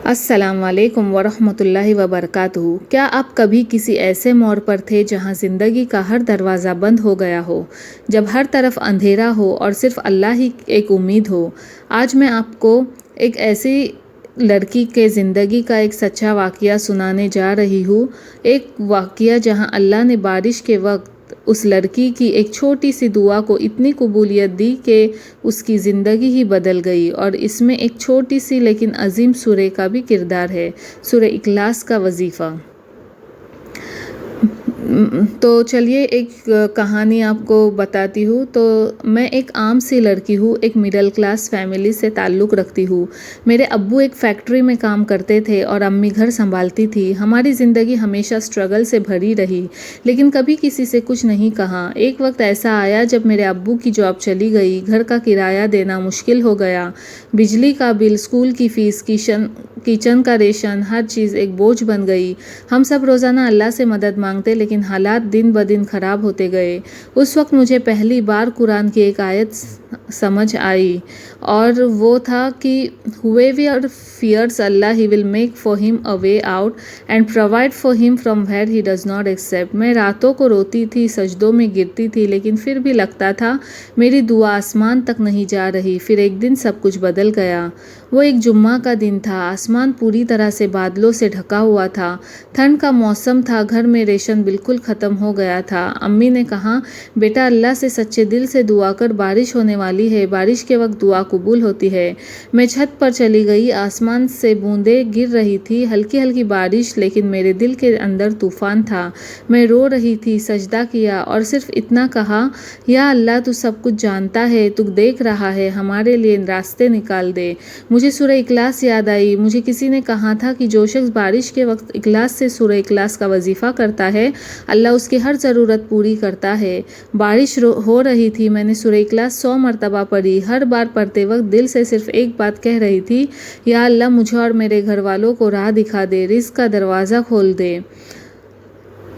السلام علیکم ورحمۃ اللہ وبرکاتہ۔ کیا آپ کبھی کسی ایسے موڑ پر تھے جہاں زندگی کا ہر دروازہ بند ہو گیا ہو، جب ہر طرف اندھیرا ہو اور صرف اللہ ہی ایک امید ہو؟ آج میں آپ کو ایک ایسی لڑکی کے زندگی کا ایک سچا واقعہ سنانے جا رہی ہوں۔ ایک واقعہ جہاں اللہ نے بارش کے وقت اس لڑکی کی ایک چھوٹی سی دعا کو اتنی قبولیت دی کہ اس کی زندگی ہی بدل گئی، اور اس میں ایک چھوٹی سی لیکن عظیم سورہ کا بھی کردار ہے، سورہ اخلاص کا وظیفہ۔ تو چلیے ایک کہانی آپ کو بتاتی ہوں۔ تو میں ایک عام سی لڑکی ہوں، ایک مڈل کلاس فیملی سے تعلق رکھتی ہوں۔ میرے ابو ایک فیکٹری میں کام کرتے تھے اور امی گھر سنبھالتی تھی۔ ہماری زندگی ہمیشہ سٹرگل سے بھری رہی، لیکن کبھی کسی سے کچھ نہیں کہا۔ ایک وقت ایسا آیا جب میرے ابو کی جاب چلی گئی، گھر کا کرایہ دینا مشکل ہو گیا، بجلی کا بل، اسکول کی فیس، کچن کا ریشن، ہر چیز ایک بوجھ بن گئی۔ ہم سب روزانہ اللہ سے مدد مانگتے، لیکن حالات دن بدن خراب ہوتے گئے۔ اس وقت مجھے پہلی بار قرآن کی ایک آیت سمجھ آئی، اور وہ تھا کہ whoever fears Allah, he will make for him a way out and provide for him from where he does not expect۔ میں راتوں کو روتی تھی، سجدوں میں گرتی تھی، لیکن پھر بھی لگتا تھا میری دعا آسمان تک نہیں جا رہی۔ پھر ایک دن سب کچھ بدل گیا۔ وہ ایک جمعہ کا دن تھا، آسمان پوری طرح سے بادلوں سے ڈھکا ہوا تھا، ٹھنڈ کا موسم تھا، گھر میں ریشن بالکل ختم ہو گیا تھا۔ امی نے کہا، بیٹا اللہ سے سچے دل سے دعا کر، بارش ہونے والی ہے۔ بارش کے وقت دعا قبول ہوتی ہے۔ میں چھت پر چلی گئی، آسمان سے بوندیں گر رہی تھی، ہلکی ہلکی بارش، لیکن میرے دل کے اندر طوفان تھا۔ میں رو رہی تھی، سجدہ کیا اور صرف اتنا کہا، یا اللہ تو سب کچھ جانتا ہے، تو دیکھ رہا ہے، ہمارے لیے راستے نکال دے۔ مجھے سورہ اخلاص یاد آئی۔ مجھے کسی نے کہا تھا کہ جو شخص بارش کے وقت اخلاص سے سورہ اخلاص کا وظیفہ کرتا ہے، اللہ اس کی ہر ضرورت پوری کرتا ہے۔ بارش ہو رہی تھی، میں نے سورہ اخلاص 100 مرتبہ پڑھی۔ ہر بار پڑھتے وقت دل سے صرف ایک بات کہہ رہی تھی، یا اللہ مجھے اور میرے گھر والوں کو راہ دکھا دے، رزق کا دروازہ کھول دے۔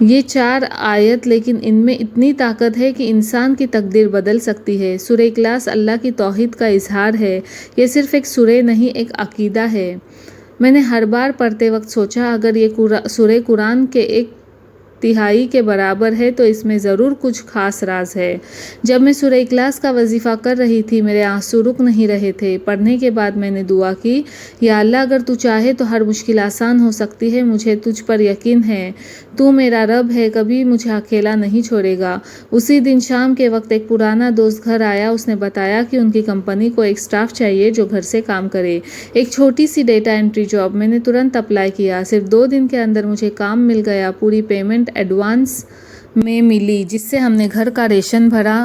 یہ 4 آیت، لیکن ان میں اتنی طاقت ہے کہ انسان کی تقدیر بدل سکتی ہے۔ سورہ اخلاص اللہ کی توحید کا اظہار ہے۔ یہ صرف ایک سورہ نہیں، ایک عقیدہ ہے۔ میں نے ہر بار پڑھتے وقت سوچا، اگر یہ سورہ قرآن کے 1/3 کے برابر ہے تو اس میں ضرور کچھ خاص راز ہے۔ جب میں سورہ اخلاص کا وظیفہ کر رہی تھی، میرے آنسو رک نہیں رہے تھے۔ پڑھنے کے بعد میں نے دعا کی، یا اللہ اگر تو چاہے تو ہر مشکل آسان ہو سکتی ہے، مجھے تجھ پر یقین ہے، تو میرا رب ہے، کبھی مجھے اکیلا نہیں چھوڑے گا۔ اسی دن شام کے وقت ایک پرانا دوست گھر آیا۔ اس نے بتایا کہ ان کی کمپنی کو ایک سٹاف چاہیے جو گھر سے کام کرے، ایک چھوٹی سی ڈیٹا انٹری جاب۔ میں نے ترنت اپلائی کیا۔ صرف 2 دن کے اندر مجھے کام مل گیا، پوری پیمنٹ ایڈوانس میں ملی، جس سے ہم نے گھر کا ریشن بھرا۔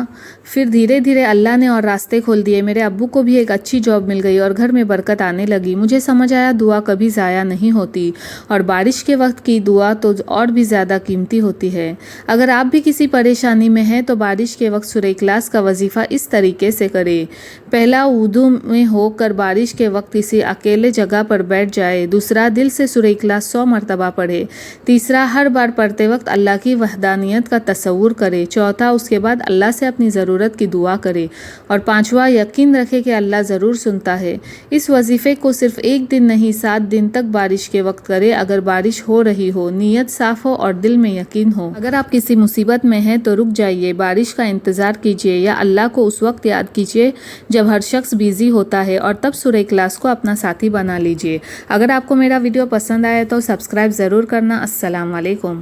پھر دھیرے دھیرے اللہ نے اور راستے کھول دیے۔ میرے ابو کو بھی ایک اچھی جاب مل گئی اور گھر میں برکت آنے لگی۔ مجھے سمجھ آیا دعا کبھی ضائع نہیں ہوتی، اور بارش کے وقت کی دعا تو اور بھی زیادہ قیمتی ہوتی ہے۔ اگر آپ بھی کسی پریشانی میں ہیں تو بارش کے وقت سورہ اخلاص کا وظیفہ اس طریقے سے کریں۔ پہلا، وضو میں ہو کر بارش کے وقت کسی اکیلے جگہ پر بیٹھ جائے۔ دوسرا، دل سے سورہ اخلاص 100 مرتبہ پڑھے۔ تیسرا، ہر بار پڑھتے وقت اللہ کی وحدانیت کا تصور کرے۔ چوتھا، اس کے بعد اللہ سے اپنی ضرورت کی دعا کرے۔ اور پانچواں، یقین رکھے کہ اللہ ضرور سنتا ہے۔ اس وظیفے کو صرف 1 دن نہیں، 7 دن تک بارش کے وقت کرے۔ اگر بارش ہو رہی ہو، نیت صاف ہو اور دل میں یقین ہو۔ اگر آپ کسی مصیبت میں ہیں تو رک جائیے، بارش کا انتظار کیجیے، یا اللہ کو اس وقت یاد کیجیے جب ہر شخص بیزی ہوتا ہے، اور تب سورہ اخلاص کو اپنا ساتھی بنا لیجیے۔ اگر آپ کو میرا ویڈیو پسند آیا تو سبسکرائب ضرور کرنا۔ السلام علیکم۔